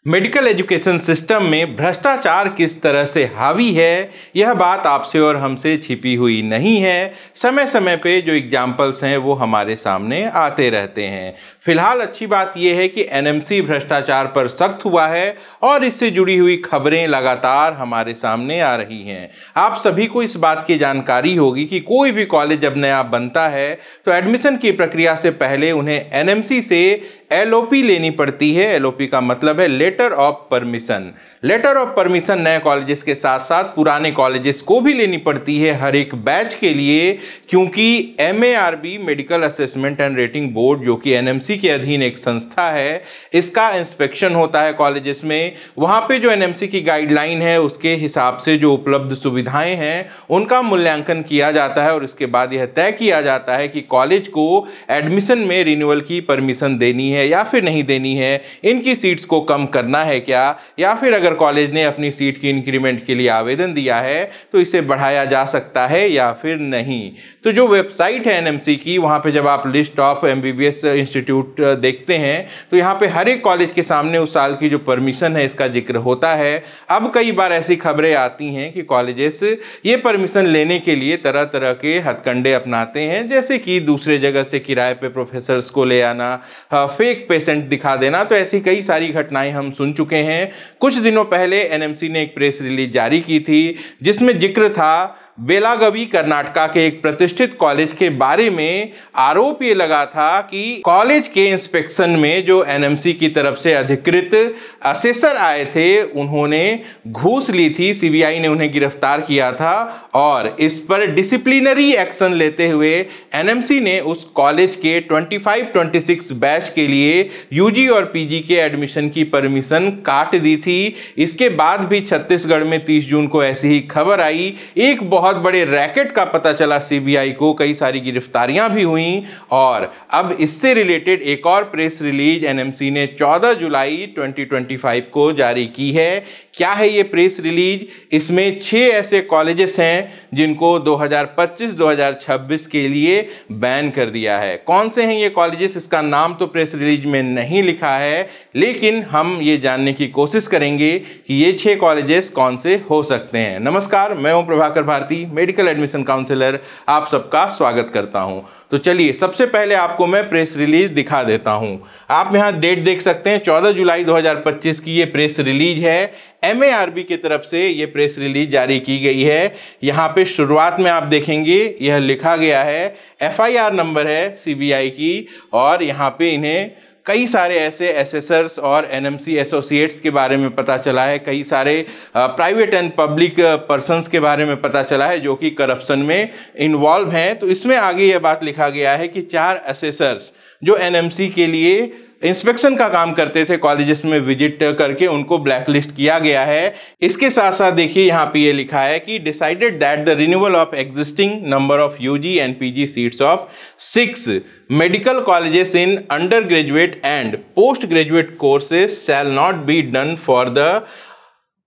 Medical education system में भ्रष्टाचार किस तरह से हावी है, यह बात आपसे और हमसे छिपी हुई नहीं है। समय समय पे जो एग्जाम्पल्स हैं वो हमारे सामने आते रहते हैं। फिलहाल अच्छी बात यह है कि एनएमसी भ्रष्टाचार पर सख्त हुआ है और इससे जुड़ी हुई खबरें लगातार हमारे सामने आ रही हैं। आप सभी को इस बात की जानकारी होगी कि कोई भी कॉलेज जब नया बनता है तो एडमिशन की प्रक्रिया से पहले उन्हें एनएमसी से एलओपी लेनी पड़ती है। एलओपी का मतलब है letter of permission. Letter of permission नए कॉलेजेस के साथ साथ पुराने कॉलेजेस को भी लेनी पड़ती है हर एक बैच के लिए, क्योंकि MARB medical assessment and rating board जो कि एनएमसी के अधीन एक संस्था है, इसका इंस्पेक्शन होता है कॉलेजेस में। वहाँ पे जो एनएमसी की गाइडलाइन है उसके हिसाब से जो उपलब्ध सुविधाएं हैं उनका मूल्यांकन किया जाता है और इसके बाद यह तय किया जाता है कि कॉलेज को एडमिशन में रिन्यूअल की परमिशन देनी है या फिर नहीं देनी है, इनकी सीट्स को कम करना है क्या, या फिर अगर कॉलेज ने अपनी सीट की इंक्रीमेंट के लिए आवेदन दिया है तो इसे बढ़ाया जा सकता है या फिर नहीं। तो जो वेबसाइट है एनएमसी की, वहाँ पे जब आप लिस्ट ऑफ एमबीबीएस इंस्टीट्यूट देखते हैं तो यहाँ पे हर एक कॉलेज के सामने उस साल की जो परमिशन है इसका जिक्र होता है। अब कई बार ऐसी खबरें आती हैं कि कॉलेजेस ये परमिशन लेने के लिए तरह तरह के हथकंडे अपनाते हैं, जैसे कि दूसरे जगह से किराए पे प्रोफेसर्स को ले आना, फेक पेशेंट दिखा देना। तो ऐसी कई सारी घटनाएं हम सुन चुके हैं। कुछ दिनों पहले एनएमसी ने एक प्रेस रिलीज जारी की थी जिसमें जिक्र था बेलागवी कर्नाटका के एक प्रतिष्ठित कॉलेज के बारे में। आरोप ये लगा था कि कॉलेज के इंस्पेक्शन में जो एनएमसी की तरफ से अधिकृत असेसर आए थे उन्होंने घूस ली थी। सीबीआई ने उन्हें गिरफ्तार किया था और इस पर डिसिप्लिनरी एक्शन लेते हुए एनएमसी ने उस कॉलेज के 25-26 बैच के लिए यूजी और पीजी के एडमिशन की परमिशन काट दी थी। इसके बाद भी छत्तीसगढ़ में 30 जून को ऐसी ही खबर आई। एक बहुत बड़े रैकेट का पता चला सीबीआई को, कई सारी गिरफ्तारियां भी हुई और अब इससे रिलेटेड एक और प्रेस रिलीज एनएमसी ने 14 जुलाई 2025 को जारी की है। क्या है ये प्रेस रिलीज? इसमें 6 ऐसे कॉलेजेस हैं जिनको 2025-2026 के लिए बैन कर दिया है। कौन से हैं ये कॉलेजेस, इसका नाम तो प्रेस रिलीज में नहीं लिखा है, लेकिन हम ये जानने की कोशिश करेंगे कि ये 6 कॉलेजेस कौन से हो सकते हैं। नमस्कार, मैं हूं Prabhakar Bharti, medical admission counsellor. आप सबका स्वागत करता हूं। तो चलिए सबसे पहले आपको मैं प्रेस रिलीज दिखा देता हूं। आप यहां डेट देख सकते हैं, 14 जुलाई 2025 की ये प्रेस रिलीज है। एमएआरबी की तरफ से ये प्रेस रिलीज जारी की गई है। यहाँ पे शुरुआत में आप देखेंगे यह लिखा गया है, एफआईआर नंबर है सीबीआई की, और यहाँ पे इन्हें कई सारे ऐसे एसेसर्स और एनएमसी एसोसिएट्स के बारे में पता चला है, कई सारे प्राइवेट एंड पब्लिक पर्सन्स के बारे में पता चला है जो कि करप्शन में इन्वॉल्व हैं। तो इसमें आगे यह बात लिखा गया है कि 4 एसेसर्स जो एनएमसी के लिए इंस्पेक्शन का काम करते थे, कॉलेजेस में विजिट करके उनको ब्लैकलिस्ट किया गया है। इसके साथ साथ देखिए यहाँ पे ये लिखा है कि decided that the renewal of existing number of UG and PG seats of 6 medical colleges in undergraduate and postgraduate courses shall not be done for the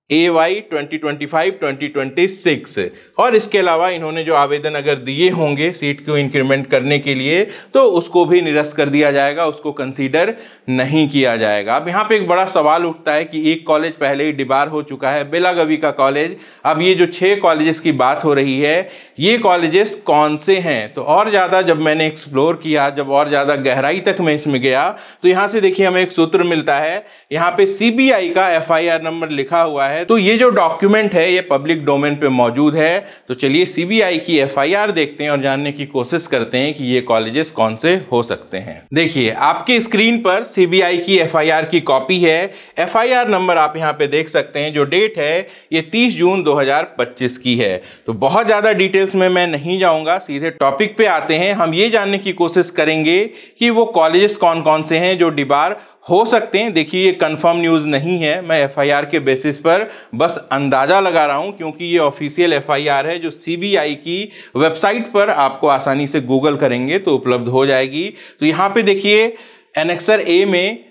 AY 2025-2026। और इसके अलावा इन्होंने जो आवेदन अगर दिए होंगे सीट को इंक्रीमेंट करने के लिए तो उसको भी निरस्त कर दिया जाएगा, उसको कंसीडर नहीं किया जाएगा। अब यहाँ पे एक बड़ा सवाल उठता है कि एक कॉलेज पहले ही डिबार हो चुका है, बेलागवी का कॉलेज। अब ये जो 6 कॉलेजेस की बात हो रही है, ये कॉलेजेस कौन से हैं? तो और ज़्यादा जब मैंने एक्सप्लोर किया, जब और ज़्यादा गहराई तक मैं इसमें गया तो यहाँ से देखिए हमें एक सूत्र मिलता है। यहाँ पे सीबीआई का एफआईआर नंबर लिखा हुआ है, तो ये जो डॉक्यूमेंट है ये पब्लिक डोमेन पे मौजूद है। तो चलिए सीबीआई की एफआईआर देखते हैं और जानने की कोशिश करते हैं कि ये कॉलेजेस कौन से हो सकते हैं। देखिए आपकी स्क्रीन पर सीबीआई की एफआईआर की कॉपी है। एफआईआर नंबर आप यहाँ पे देख सकते हैं, जो डेट है ये 30 जून 2025 की है। तो बहुत ज्यादा डिटेल्स में मैं नहीं जाऊंगा, सीधे टॉपिक पे आते हैं। हम ये जानने की कोशिश करेंगे कि वो कॉलेजेस कौन कौन से हैं जो डिबार हो सकते हैं। देखिए ये कंफर्म न्यूज़ नहीं है, मैं एफआईआर के बेसिस पर बस अंदाज़ा लगा रहा हूं, क्योंकि ये ऑफिशियल एफआईआर है जो सीबीआई की वेबसाइट पर आपको आसानी से गूगल करेंगे तो उपलब्ध हो जाएगी। तो यहाँ पे देखिए एनेक्सर ए में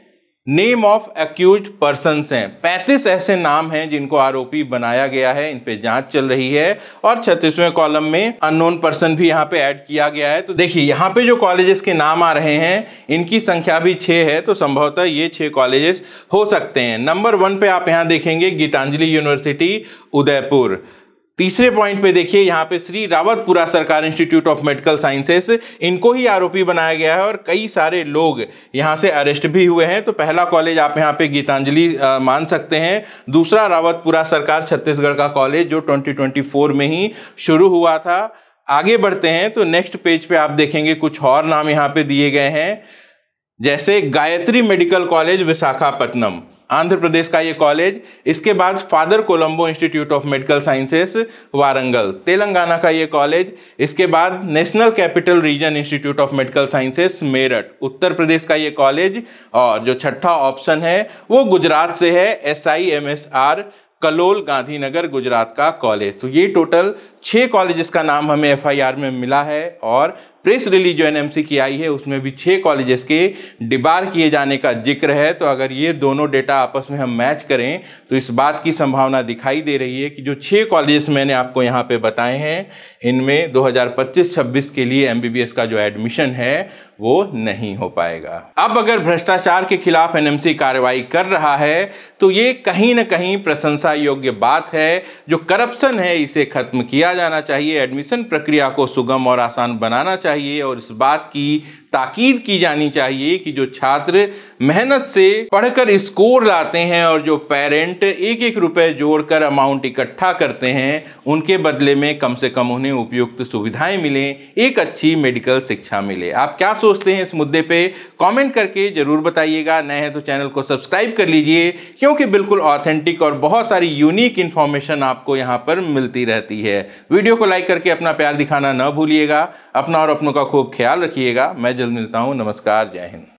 नेम ऑफ एक्यूज्ड पर्सन्स हैं। 35 ऐसे नाम हैं जिनको आरोपी बनाया गया है, इन पे जांच चल रही है। और 36वें कॉलम में अननोन पर्सन भी यहाँ पे ऐड किया गया है। तो देखिए यहाँ पे जो कॉलेजेस के नाम आ रहे हैं इनकी संख्या भी 6 है, तो संभवतः ये 6 कॉलेजेस हो सकते हैं। नंबर 1 पे आप यहाँ देखेंगे गीतांजलि यूनिवर्सिटी उदयपुर। तीसरे पॉइंट पे देखिए यहाँ पे श्री रावतपुरा सरकार इंस्टीट्यूट ऑफ मेडिकल साइंसेस, इनको ही आरोपी बनाया गया है और कई सारे लोग यहाँ से अरेस्ट भी हुए हैं। तो पहला कॉलेज आप यहाँ पे गीतांजलि मान सकते हैं। दूसरा रावतपुरा सरकार छत्तीसगढ़ का कॉलेज जो 2024 में ही शुरू हुआ था। आगे बढ़ते हैं तो नेक्स्ट पेज पे आप देखेंगे कुछ और नाम यहाँ पे दिए गए हैं, जैसे गायत्री मेडिकल कॉलेज विशाखापट्टनम, आंध्र प्रदेश का ये कॉलेज। इसके बाद father Colombo institute of medical sciences Warangal, Telangana का ये कॉलेज। इसके बाद national capital region institute of medical sciences Meerut, Uttar Pradesh का ये कॉलेज। और जो छठा ऑप्शन है वो गुजरात से है, SIMSR कलोल गांधीनगर गुजरात का कॉलेज। तो ये टोटल 6 कॉलेजेस का नाम हमें FIR में मिला है और प्रेस रिलीज जो NMC की आई है उसमें भी 6 कॉलेजेस के डिबार किए जाने का जिक्र है। तो अगर ये दोनों डेटा आपस में हम मैच करें तो इस बात की संभावना दिखाई दे रही है कि जो 6 कॉलेजेस मैंने आपको यहाँ पे बताए हैं इनमें 2025-26 के लिए MBBS का जो एडमिशन है वो नहीं हो पाएगा। अब अगर भ्रष्टाचार के खिलाफ NMC कार्रवाई कर रहा है तो ये कहीं ना कहीं प्रशंसा योग्य बात है। जो करप्शन है इसे खत्म किया जाना चाहिए, एडमिशन प्रक्रिया को सुगम और आसान बनाना चाहिए और इस बात की ताकीद की जानी चाहिए कि जो छात्र मेहनत से पढ़कर स्कोर लाते हैं और जो पेरेंट एक एक रुपए जोड़कर अमाउंट इकट्ठा करते हैं उनके बदले में कम से कम उन्हें उपयुक्त सुविधाएं मिलें, एक अच्छी मेडिकल शिक्षा मिले। आप क्या सोचते हैं इस मुद्दे पे कमेंट करके जरूर बताइएगा। नए हैं तो चैनल को सब्सक्राइब कर लीजिए क्योंकि बिल्कुल ऑथेंटिक और बहुत सारी यूनिक इन्फॉर्मेशन आपको यहाँ पर मिलती रहती है। वीडियो को लाइक करके अपना प्यार दिखाना न भूलिएगा। अपना और अपनों का खूब ख्याल रखिएगा। मैं जल्द मिलता हूँ। नमस्कार, जय हिंद।